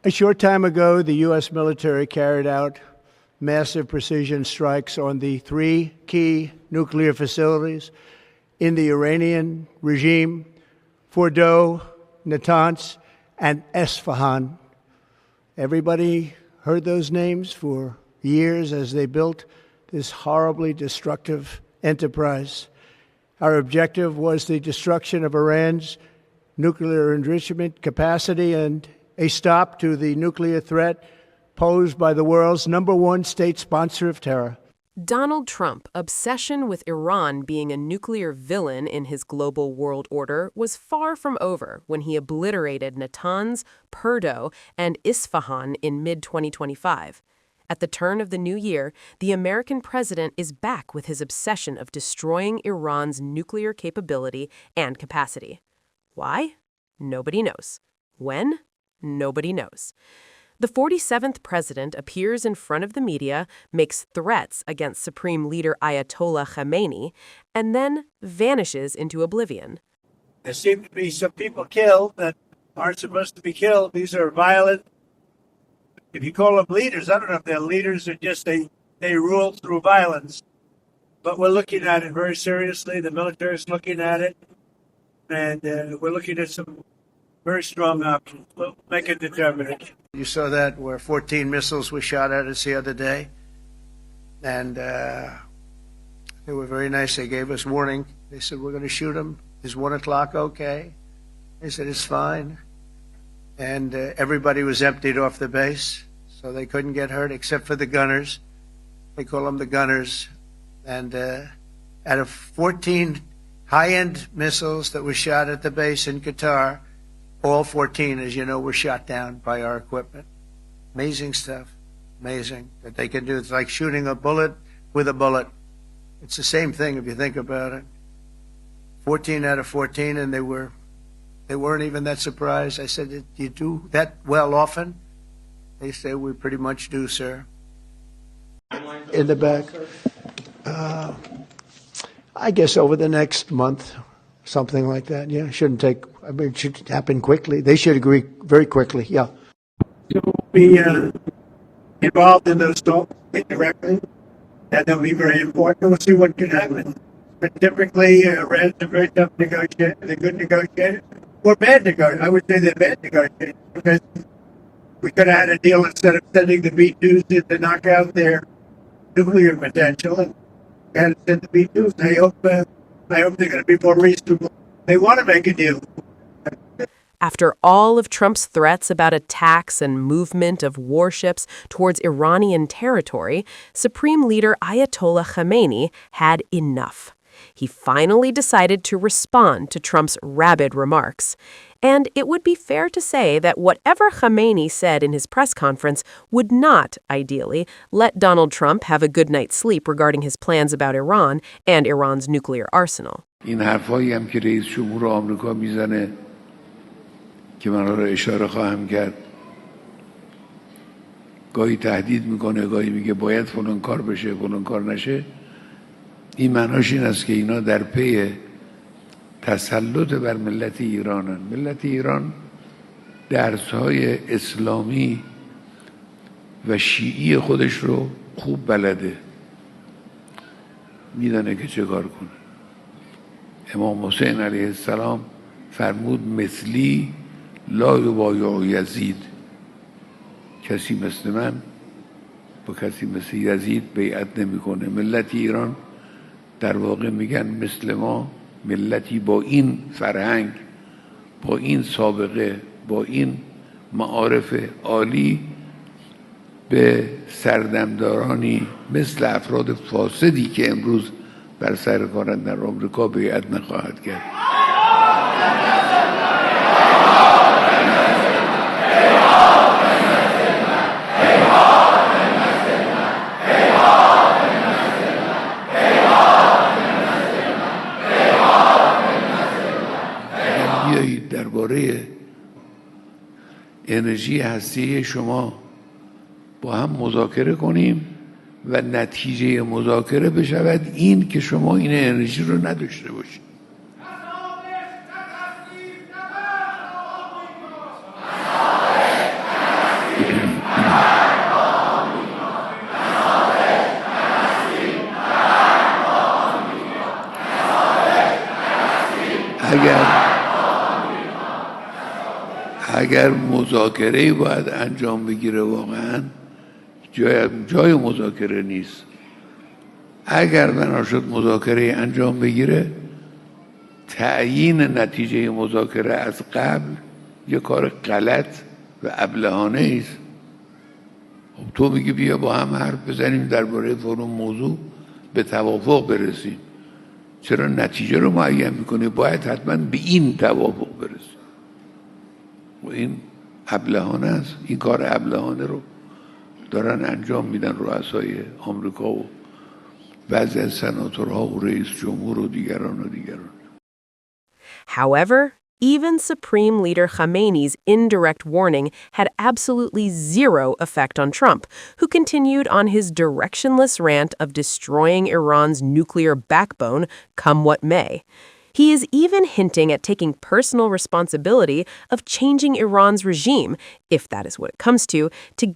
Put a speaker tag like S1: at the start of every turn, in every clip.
S1: A short time ago, the U.S. military carried out massive precision strikes on the three key nuclear facilities in the Iranian regime: Fordow, Natanz, and Esfahan. Everybody heard those names for years as they built this horribly destructive enterprise. Our objective was the destruction of Iran's nuclear enrichment capacity and a stop to the nuclear threat posed by the world's #1 state sponsor of terror.
S2: Donald Trump's obsession with Iran being a nuclear villain in his global world order was far from over when he obliterated Natanz, Fordow, and Isfahan in mid-2025. At the turn of the new year, the American president is back with his obsession of destroying Iran's nuclear capability and capacity. Why? Nobody knows. When? Nobody knows. The 47th president appears in front of the media, makes threats against Supreme Leader Ayatollah Khamenei, and then vanishes into oblivion.
S3: There seem to be some people killed that aren't supposed to be killed. These are violent. If you call them leaders, I don't know if they're leaders or just they rule through violence. But we're looking at it very seriously. The military is looking at it. And we're looking at some very strong options. We'll make a determination.
S1: You saw that where 14 missiles were shot at us the other day. And they were very nice. They gave us warning. They said, we're going to shoot them. Is 1 o'clock okay? They said, it's fine. And everybody was emptied off the base, so they couldn't get hurt except for the gunners. They call them the gunners. And out of 14 high-end missiles that were shot at the base in Qatar, all 14, as you know, were shot down by our equipment. Amazing stuff. Amazing that they can do. It's like shooting a bullet with a bullet. It's the same thing if you think about it. 14 out of 14, and they weren't even that surprised. I said, do you do that well often? They say, we pretty much do, sir. In the back. I guess over the next month, something like that. Yeah, it should happen quickly. They should agree very quickly, yeah.
S3: To be involved in those talks indirectly, and that'll be very important. We'll see what can happen. But typically, Iran's a very tough negotiator. They're good negotiators. Or bad negotiators. I would say they're bad negotiators, because we could have had a deal instead of sending the B-2s in to knock out their nuclear potential, and we had to send the B-2s. I hope they're going to be more reasonable. They want to make a deal.
S2: After all of Trump's threats about attacks and movement of warships towards Iranian territory, Supreme Leader Ayatollah Khamenei had enough. He finally decided to respond to Trump's rabid remarks. And it would be fair to say that whatever Khamenei said in his press conference would not, ideally, let Donald Trump have a good night's sleep regarding his plans about Iran and Iran's nuclear arsenal.
S4: این حرفایی هم که رئیس جمهور آمریکا میزنه که من را اشاره خواهم کرد، گاهی تهدید میکنه، گاهی میگه باید فلان کار بشه، فلان کار نشه. این معناش این است که اینا در پی تسلط بر ملت ایرانن. ملت ایران درس‌های اسلامی و شیعی خودش رو خوب بلده، میدونه که چه کار کنه. امام حسین علیه السلام فرمود مثلی لا یبایع یزید، کسی مثل من با کسی مثل یزید بیعت نمیکنه. ملت ایران در واقع میگن مثل ما، ملتی با این فرهنگ، با این سابقه، با این معارف عالی به سردمدارانی مثل افراد فاسدی که امروز بر سر کارند در آمریکا بیعت نخواهد کرد. بیایید درباره انرژی هسته‌ای شما با هم مذاکره کنیم و نتیجه مذاکره بشود این که شما این انرژی رو نداشته باشید. اگر مذاکره باید انجام بگیره واقعا جای مذاکره نیست. اگر بنا شد مذاکره انجام بگیره، تعیین نتیجه مذاکره از قبل یه کار غلط و ابلهانه است. خب تو میگی بیا با هم حرف بزنیم درباره فلان موضوع به توافق برسیم. چرا نتیجه رو معین میکنی؟ باید حتما به این توافق برسیم. و این ابلهانه است. این کار ابلهانه رو دارن انجام میدن رؤسای آمریکا و بعضی از سناتورها و رئیس جمهور و دیگران.
S2: However, even Supreme Leader Khamenei's indirect warning had absolutely zero effect on Trump, who continued on his directionless rant of destroying Iran's nuclear backbone, come what may. He is even hinting at taking personal responsibility of changing Iran's regime, if that is what it comes to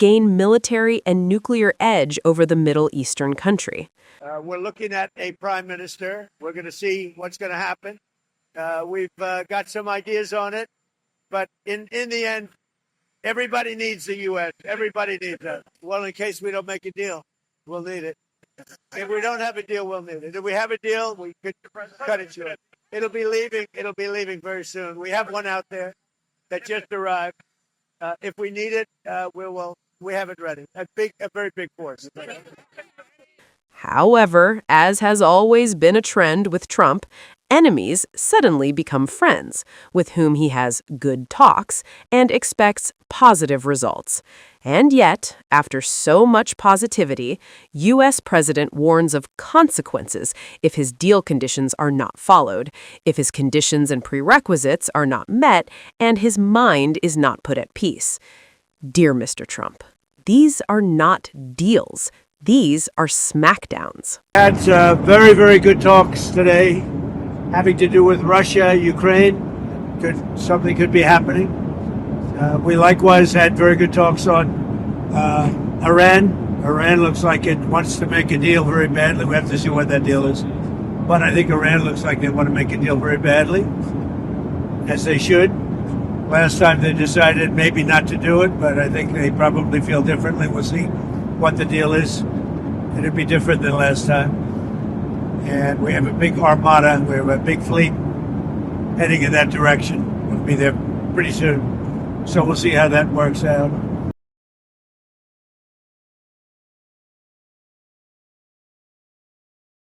S2: gain military and nuclear edge over the Middle Eastern country.
S1: We're looking at a prime minister. We're going to see what's going to happen. We've got some ideas on it, but in the end, everybody needs the U.S. Everybody needs us. Well, in case we don't make a deal, we'll need it. If we don't have a deal, we'll need it. If we have a deal, we could cut it short. It'll be leaving very soon. We have one out there that just arrived. If we need it, we have it ready. A very big force.
S2: However, as has always been a trend with Trump, enemies suddenly become friends, with whom he has good talks and expects positive results. And yet, after so much positivity, U.S. President warns of consequences if his deal conditions are not followed, if his conditions and prerequisites are not met, and his mind is not put at peace. Dear Mr. Trump, these are not deals. These are smackdowns.
S3: Had very, very good talks today having to do with Russia, Ukraine. Something could be happening. We likewise had very good talks on Iran. Iran looks like it wants to make a deal very badly. We have to see what that deal is. But I think Iran looks like they want to make a deal very badly, as they should. Last time they decided maybe not to do it, but I think they probably feel differently. We'll see what the deal is. It'll be different than last time. And we have a big armada. We have a big fleet heading in that direction. We'll be there pretty soon. So we'll see how that works out.